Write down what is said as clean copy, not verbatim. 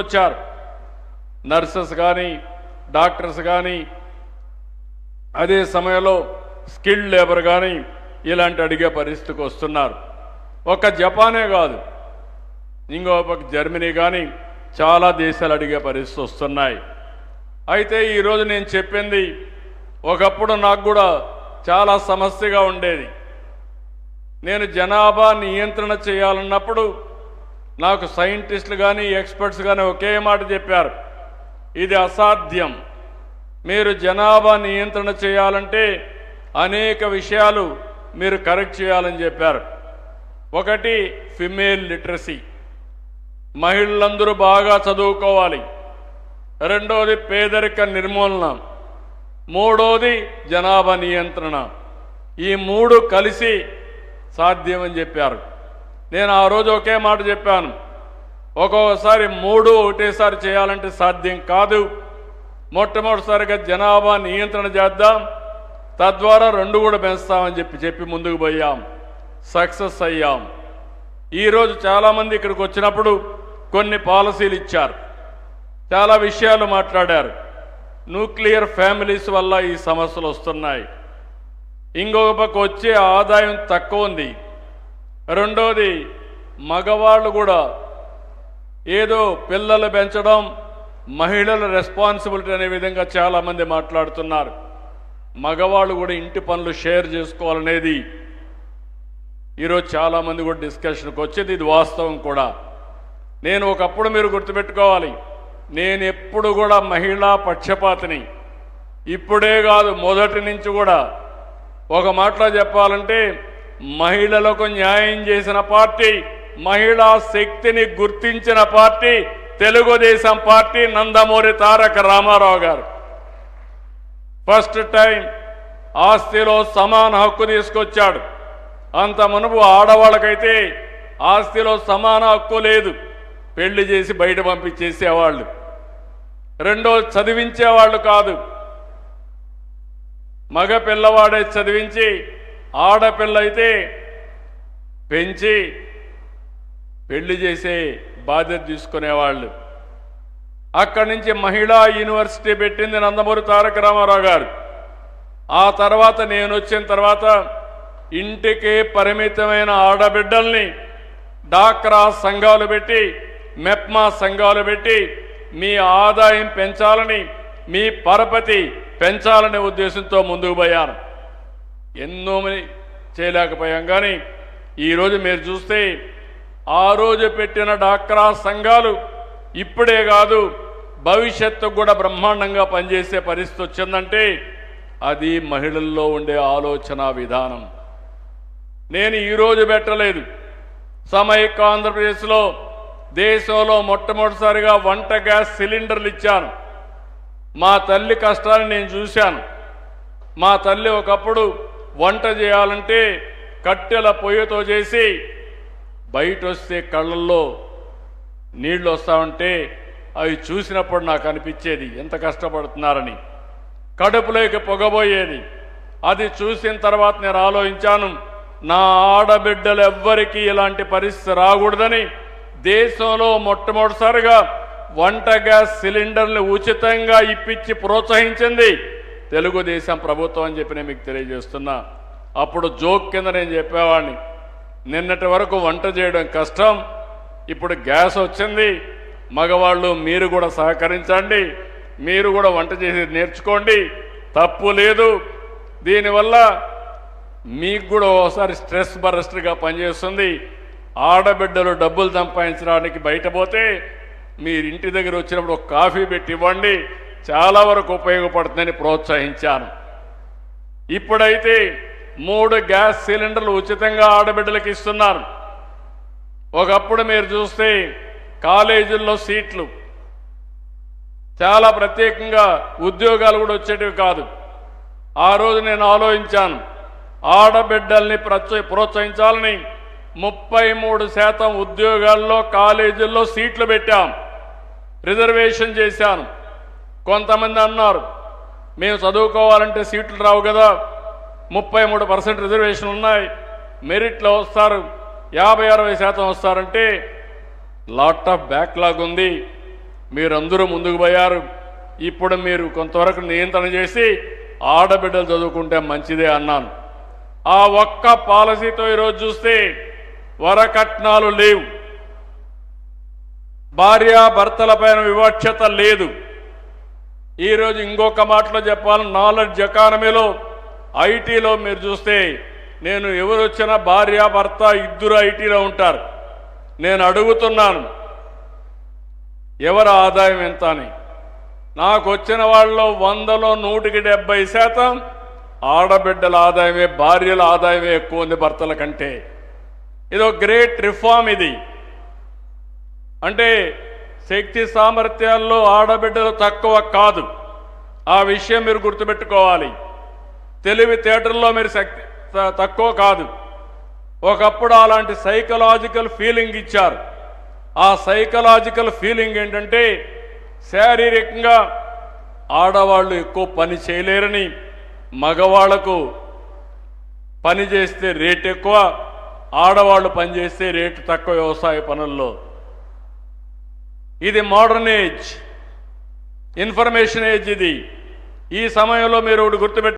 వచ్చారు. నర్సెస్ కానీ డాక్టర్స్ కానీ అదే సమయంలో స్కిల్డ్ లేబర్ కానీ ఇలాంటి అడిగే పరిస్థితికి వస్తున్నారు. ఒక జపానే కాదు, ఇంకో పక్క జర్మనీ కానీ చాలా దేశాలు అడిగే పరిస్థితి వస్తున్నాయి. అయితే ఈరోజు నేను చెప్పింది ఒకప్పుడు నాకు కూడా చాలా సమస్యగా ఉండేది. నేను జనాభా నియంత్రణ చేయాలన్నప్పుడు నాకు సైంటిస్టులు కానీ ఎక్స్పర్ట్స్ కానీ ఒకే మాట చెప్పారు, ఇది అసాధ్యం. మీరు జనాభా నియంత్రణ చేయాలంటే అనేక విషయాలు మీరు కరెక్ట్ చేయాలని చెప్పారు. ఒకటి ఫిమేల్ లిటరసీ, మహిళలందరూ బాగా చదువుకోవాలి. రెండోది పేదరిక నిర్మూలన, మూడోది జనాభా నియంత్రణ. ఈ మూడు కలిసి సాధ్యమని చెప్పారు. నేను ఆ రోజు ఒకే మాట చెప్పాను, ఒక్కొక్కసారి మూడు ఒకటేసారి చేయాలంటే సాధ్యం కాదు. మొట్టమొదటిసారిగా జనాభా నియంత్రణ చేద్దాం, తద్వారా రెండు కూడా పెంచుతామని చెప్పి ముందుకు పోయాం, సక్సెస్ అయ్యాం. ఈరోజు చాలామంది ఇక్కడికి వచ్చినప్పుడు కొన్ని పాలసీలు ఇచ్చారు, చాలా విషయాలు మాట్లాడారు. న్యూక్లియర్ ఫ్యామిలీస్ వల్ల ఈ సమస్యలు వస్తున్నాయి. ఇంకొక పక్క వచ్చే ఆదాయం తక్కువ ఉంది. రెండోది మగవాళ్ళు కూడా ఏదో పిల్లలు పెంచడం మహిళల రెస్పాన్సిబిలిటీ అనే విధంగా చాలామంది మాట్లాడుతున్నారు. మగవాళ్ళు కూడా ఇంటి పనులు షేర్ చేసుకోవాలనేది ఈరోజు చాలామంది కూడా డిస్కషన్కి వచ్చేది. ఇది వాస్తవం కూడా. నేను ఒకప్పుడు మీరు గుర్తుపెట్టుకోవాలి, నేను ఎప్పుడు కూడా మహిళా పక్షపాతిని. ఇప్పుడే కాదు, మొదటి నుంచి కూడా. ఒక మాటలో చెప్పాలంటే మహిళలకు న్యాయం చేసిన పార్టీ, మహిళా శక్తిని గుర్తించిన పార్టీ తెలుగుదేశం పార్టీ, నందమూరి తారక రామారావు గారు. ఫస్ట్ టైం ఆస్తిలో సమాన హక్కు తీసుకొచ్చాడు. అంత మునుపు ఆడవాళ్ళకైతే ఆస్తిలో సమాన హక్కు లేదు, పెళ్లి చేసి బయట పంపించేసేవాళ్ళు. రెండో చదివించేవాళ్ళు కాదు, మగ పిల్లవాడే చదివించి ఆడపిల్ల అయితే పెంచి పెళ్లి చేసే బాధ్యత తీసుకునేవాళ్ళు. అక్కడి నుంచి మహిళా యూనివర్సిటీ పెట్టింది నందమూరి తారక రామారావు గారు. ఆ తర్వాత నేను వచ్చిన తర్వాత ఇంటికి పరిమితమైన ఆడబిడ్డల్ని డాక్రా సంఘాలు పెట్టి, మెప్మా సంఘాలు పెట్టి మీ ఆదాయం పెంచాలని, మీ పరపతి పెంచాలనే ఉద్దేశంతో ముందుకు పోయాను. ఎన్నో చేయలేకపోయాం. కానీ ఈరోజు మీరు చూస్తే ఆ రోజు పెట్టిన డాక్రా సంఘాలు ఇప్పుడే కాదు భవిష్యత్తుకు కూడా బ్రహ్మాండంగా పనిచేసే పరిస్థితి వచ్చిందంటే అది మహిళల్లో ఉండే ఆలోచన విధానం. నేను ఈరోజు పెట్టలేదు, సమైక్య ఆంధ్రప్రదేశ్లో దేశంలో మొట్టమొదటిసారిగా వంట గ్యాస్ సిలిండర్లు ఇచ్చాను. మా తల్లి కష్టాన్ని నేను చూశాను. మా తల్లి ఒకప్పుడు వంట చేయాలంటే కట్టెల పొయ్యితో చేసి బయట వస్తే కళ్ళల్లో నీళ్లు వస్తూ ఉంటే అవి చూసినప్పుడు నాకు అనిపించేది ఎంత కష్టపడుతున్నారని. కడుపులోకి పొగబోయేది. అది చూసిన తర్వాత నేను ఆలోచించాను, నా ఆడబిడ్డలు ఎవ్వరికీ ఇలాంటి పరిస్థితి రాకూడదని దేశంలో మొట్టమొదటిసారిగా వంట గ్యాస్ సిలిండర్లు ఉచితంగా ఇప్పించి ప్రోత్సహించింది తెలుగుదేశం ప్రభుత్వం అని చెప్పి నేను మీకు తెలియజేస్తున్నా. అప్పుడు జోక్ కింద నేను చెప్పేవాడిని, నిన్నటి వరకు వంట చేయడం కష్టం, ఇప్పుడు గ్యాస్ వచ్చింది, మగవాళ్ళు మీరు కూడా సహకరించండి, మీరు కూడా వంట చేసి నేర్చుకోండి, తప్పు లేదు. దీనివల్ల మీకు కూడా ఒకసారి స్ట్రెస్ బరస్ట్గా పనిచేస్తుంది. ఆడబిడ్డలు డబ్బులు సంపాదించడానికి బయట పోతే మీరు ఇంటి దగ్గర వచ్చినప్పుడు ఒక కాఫీ పెట్టి ఇవ్వండి, చాలా వరకు ఉపయోగపడుతుందని ప్రోత్సహించాను. ఇప్పుడైతే 3 గ్యాస్ సిలిండర్లు ఉచితంగా ఆడబిడ్డలకు ఇస్తున్నారు. ఒకప్పుడు మీరు చూస్తే కాలేజీల్లో సీట్లు చాలా ప్రత్యేకంగా ఉద్యోగాలు కూడా వచ్చేటివి కాదు. ఆ రోజు నేను ఆలోచించాను, ఆడబిడ్డల్ని ప్రోత్సహించాలని 33% ఉద్యోగాల్లో కాలేజీల్లో సీట్లు పెట్టాం, రిజర్వేషన్ చేశాను. కొంతమంది అన్నారు, మేము చదువుకోవాలంటే సీట్లు రావు కదా, 33% రిజర్వేషన్ ఉన్నాయి, మెరిట్లో వస్తారు, 50-60% వస్తారంటే లాట్ ఆఫ్ బ్యాక్లాగ్ ఉంది. మీరందరూ ముందుకు పోయారు. ఇప్పుడు మీరు కొంతవరకు నియంత్రణ చేసి ఆడబిడ్డలు చదువుకుంటే మంచిదే అన్నాను. ఆ ఒక్క పాలసీతో ఈరోజు చూస్తే వరకట్నాలు లేవు, భార్యాభర్తలపైన వివక్షత లేదు. ఈరోజు ఇంకొక మాటలో చెప్పాలని నాలెడ్జ్ ఎకానమీలో ఐటీలో మీరు చూస్తే నేను ఎవరు వచ్చినా భార్యాభర్త ఇద్దరు ఐటీలో ఉంటారు. నేను అడుగుతున్నాను ఎవరి ఆదాయం ఎంత అని. నాకు వచ్చిన వాళ్ళలో 100లో 170% ఆడబిడ్డల ఆదాయమే, భార్యల ఆదాయమే ఎక్కువ ఉంది భర్తల కంటే. ఇదో గ్రేట్ రిఫార్మ్ ఇది. అంటే శక్తి సామర్థ్యాల్లో ఆడబిడ్డలు తక్కువ కాదు, ఆ విషయం మీరు గుర్తుపెట్టుకోవాలి. తెలివితేటల్లో మీరు శక్తి తక్కువ కాదు. ఒకప్పుడు అలాంటి సైకలాజికల్ ఫీలింగ్ ఇచ్చారు. ఆ సైకలాజికల్ ఫీలింగ్ ఏంటంటే శారీరకంగా ఆడవాళ్ళు ఎక్కువ పని చేయలేరని, మగవాళ్లకు పని చేస్తే రేట్ ఎక్కువ, ఆడవాళ్ళు పని చేస్తే రేటు తక్కువ వ్యవసాయ పనుల్లో. ఇది మోడర్న్ ఏజ్, ఇన్ఫర్మేషన్ ఏజ్. ఇది ఈ సమయంలో మీరు ఒకటి గుర్తుపెట్టు.